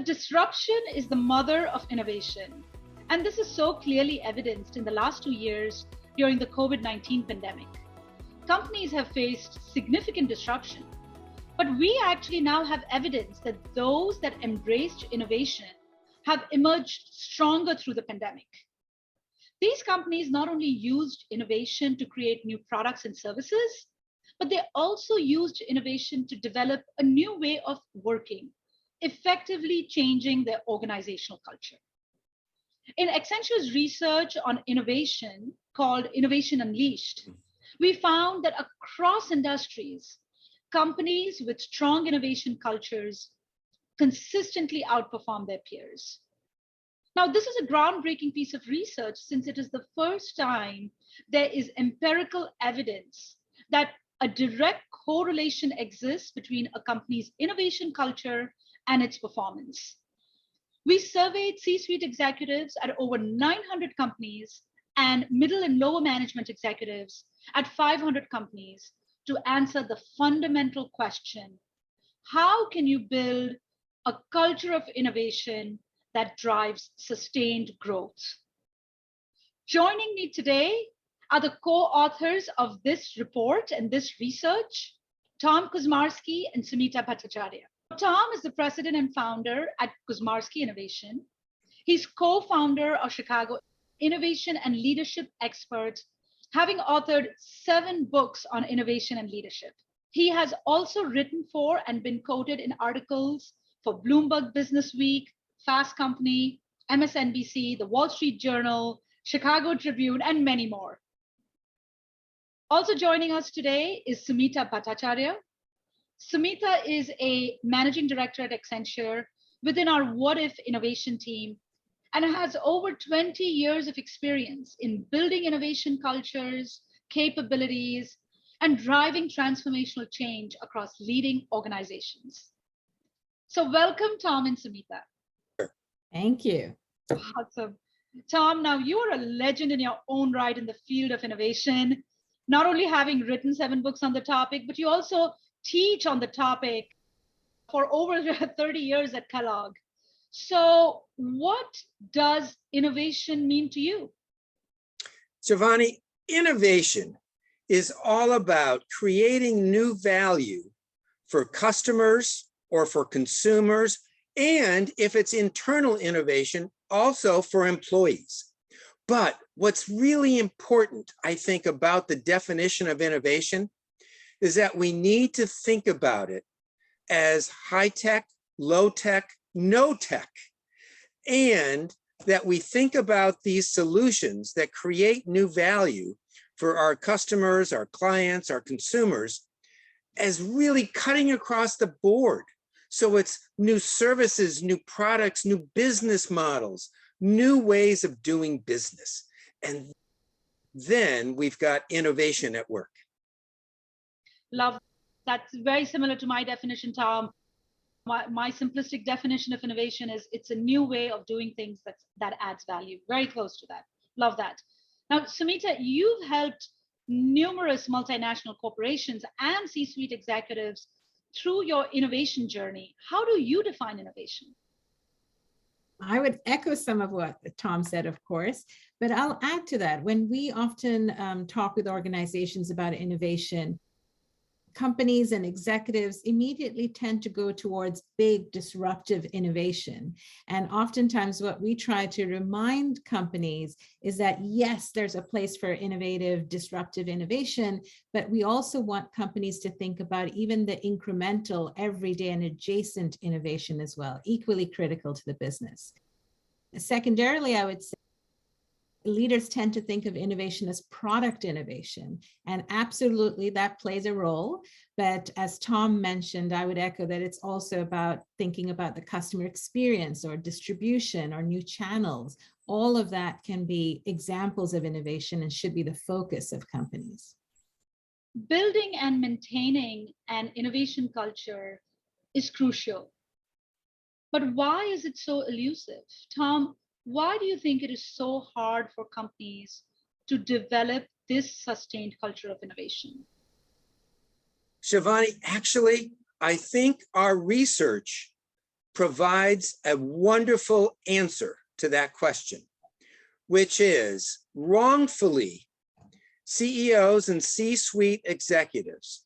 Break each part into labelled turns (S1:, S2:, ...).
S1: Disruption is the mother of innovation. And this is so clearly evidenced in the last 2 years during the COVID-19 pandemic. Companies have faced significant disruption, but we actually now have evidence that those that embraced innovation have emerged stronger through the pandemic. These companies not only used innovation to create new products and services, but they also used innovation to develop a new way of working, effectively changing their organizational culture. In Accenture's research on innovation called Innovation Unleashed, we found that across industries, companies with strong innovation cultures consistently outperform their peers. Now, this is a groundbreaking piece of research since it is the first time there is empirical evidence that a direct correlation exists between a company's innovation culture and its performance. We surveyed C-suite executives at over 900 companies and middle and lower management executives at 500 companies to answer the fundamental question: how can you build a culture of innovation that drives sustained growth? Joining me today are the co-authors of this report and this research, Tom Kuzmarski and Sumita Bhattacharya. Tom is the president and founder at Kuzmarski Innovation. He's co-founder of Chicago Innovation and Leadership Experts, having authored 7 books on innovation and leadership. He has also written for and been quoted in articles for Bloomberg Business Week, Fast Company, MSNBC, The Wall Street Journal, Chicago Tribune, and many more. Also joining us today is Sumita Bhattacharya. Sumita is a managing director at Accenture within our What If innovation team and has over 20 years of experience in building innovation cultures, capabilities, and driving transformational change across leading organizations. So welcome, Tom and Sumita.
S2: Thank you.
S1: Awesome. Tom, now you are a legend in your own right in the field of innovation, not only having written 7 books on the topic, but you also teach on the topic for over 30 years at Kellogg. So what does innovation mean to you?
S3: Shivani, innovation is all about creating new value for customers or for consumers, and if it's internal innovation, also for employees. But what's really important, I think, about the definition of innovation is that we need to think about it as high tech, low tech, no tech, and that we think about these solutions that create new value for our customers, our clients, our consumers as really cutting across the board. So it's new services, new products, new business models, new ways of doing business. And then we've got innovation at work.
S1: Love. That's very similar to my definition, Tom. My simplistic definition of innovation is it's a new way of doing things that adds value. Very close to that. Love that. Now, Sumita, you've helped numerous multinational corporations and C-suite executives through your innovation journey. How do you define innovation?
S2: I would echo some of what Tom said, of course, but I'll add to that. When we often talk with organizations about innovation, companies and executives immediately tend to go towards big disruptive innovation. And oftentimes what we try to remind companies is that, yes, there's a place for innovative, disruptive innovation, but we also want companies to think about even the incremental, everyday and adjacent innovation as well, equally critical to the business. Secondarily, I would say, leaders tend to think of innovation as product innovation, and absolutely that plays a role. But as Tom mentioned, I would echo that it's also about thinking about the customer experience or distribution or new channels. All of that can be examples of innovation and should be the focus of companies.
S1: Building and maintaining an innovation culture is crucial. But why is it so elusive? Tom, why do you think it is so hard for companies to develop this sustained culture of innovation?
S3: Shivani, actually, I think our research provides a wonderful answer to that question, which is wrongfully, CEOs and C-suite executives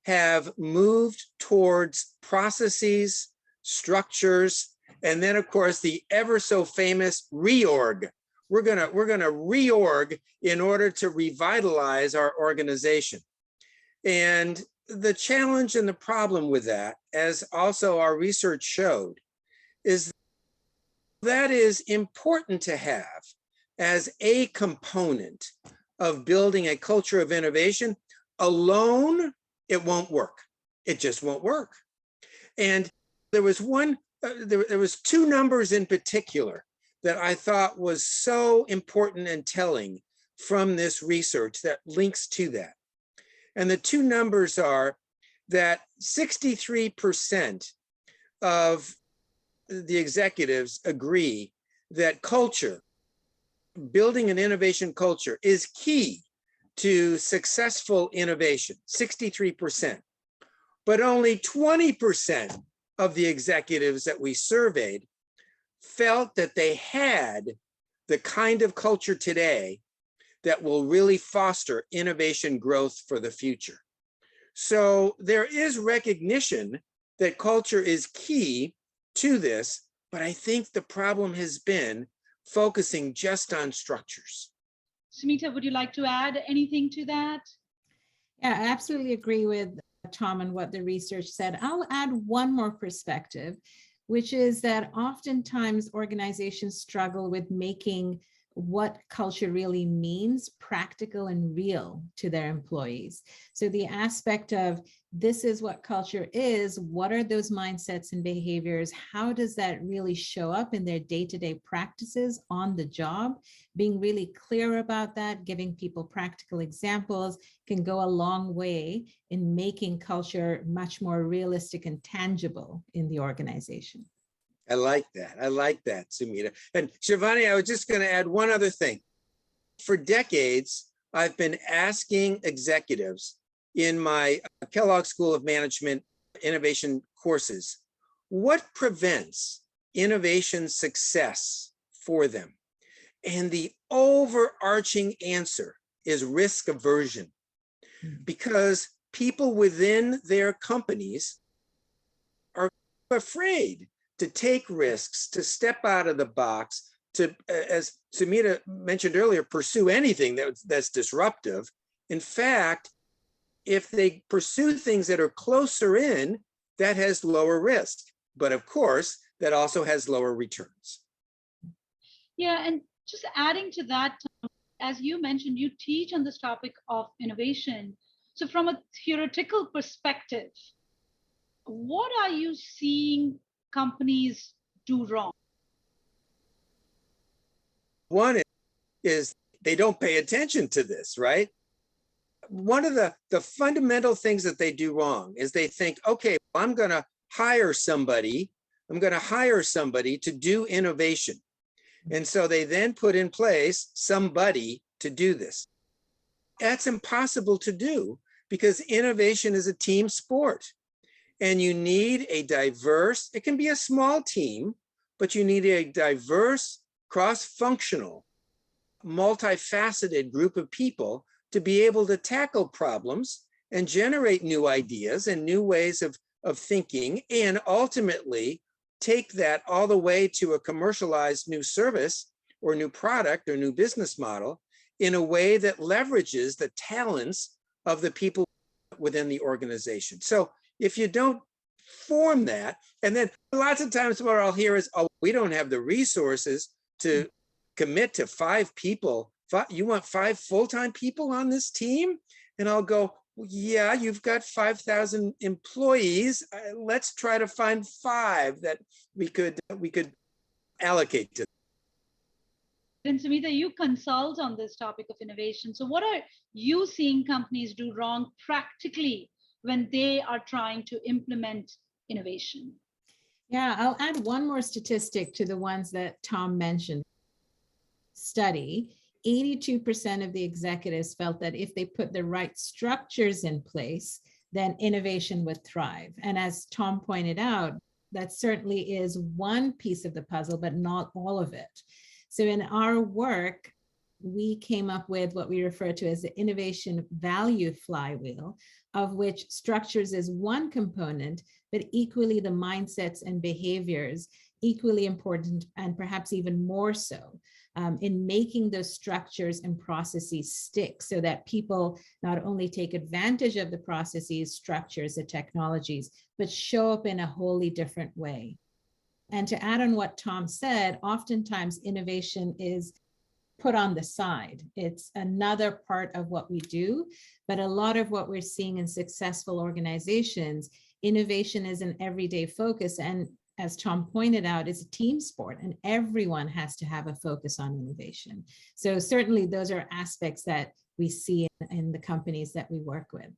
S3: have moved towards processes, structures, and then of course the ever so famous reorg. We're gonna reorg in order to revitalize our organization. And the challenge and the problem with that, as also our research showed, is that is important to have as a component of building a culture of innovation. Alone, it won't work. It just won't work. And there was there was two numbers in particular that I thought was so important and telling from this research that links to that. And the two numbers are that 63% of the executives agree that culture, building an innovation culture, is key to successful innovation, 63%. But only 20% of the executives that we surveyed felt that they had the kind of culture today that will really foster innovation growth for the future. So there is recognition that culture is key to this, but I think the problem has been focusing just on structures.
S1: Sumita, would you like to add anything to that?
S2: Yeah, I absolutely agree with Tom and what the research said. I'll add one more perspective, which is that oftentimes organizations struggle with making what culture really means practical and real to their employees. So the aspect of this is what culture is, what are those mindsets and behaviors? How does that really show up in their day-to-day practices on the job? Being really clear about that, giving people practical examples can go a long way in making culture much more realistic and tangible in the organization.
S3: I like that, Sumita. And Shivani, I was just going to add one other thing. For decades, I've been asking executives in my Kellogg School of Management innovation courses, what prevents innovation success for them? And the overarching answer is risk aversion, because people within their companies are afraid to take risks, to step out of the box, to, as Sumita mentioned earlier, pursue anything that's disruptive. In fact, if they pursue things that are closer in, that has lower risk. But of course, that also has lower returns.
S1: Yeah, and just adding to that, as you mentioned, you teach on this topic of innovation. So from a theoretical perspective, what are you seeing companies do wrong? One
S3: is they don't pay attention to this, right? One of the fundamental things that they do wrong is they think, okay, I'm going to hire somebody to do innovation. And so they then put in place somebody to do this. That's impossible to do because innovation is a team sport. And you need a diverse, it can be a small team, but you need a diverse, cross-functional, multifaceted group of people to be able to tackle problems and generate new ideas and new ways of thinking, and ultimately take that all the way to a commercialized new service or new product or new business model in a way that leverages the talents of the people within the organization. So if you don't form that, and then lots of times what I'll hear is, oh, we don't have the resources to commit to 5 people. You want 5 full-time people on this team? And I'll go, well, yeah, you've got 5,000 employees. Let's try to find 5 that we could allocate to.
S1: And Sumita, you consult on this topic of innovation. So what are you seeing companies do wrong practically when they are trying to implement innovation?
S2: Yeah, I'll add one more statistic to the ones that Tom mentioned. Study, 82% of the executives felt that if they put the right structures in place, then innovation would thrive. And as Tom pointed out, that certainly is one piece of the puzzle, but not all of it. So in our work, we came up with what we refer to as the innovation value flywheel, of which structures is one component, but equally the mindsets and behaviors, equally important and perhaps even more so in making those structures and processes stick so that people not only take advantage of the processes, structures, and technologies, but show up in a wholly different way. And to add on what Tom said, oftentimes innovation is put on the side. It's another part of what we do, but a lot of what we're seeing in successful organizations, innovation is an everyday focus. And as Tom pointed out, it's a team sport and everyone has to have a focus on innovation. So certainly those are aspects that we see in the companies that we work with.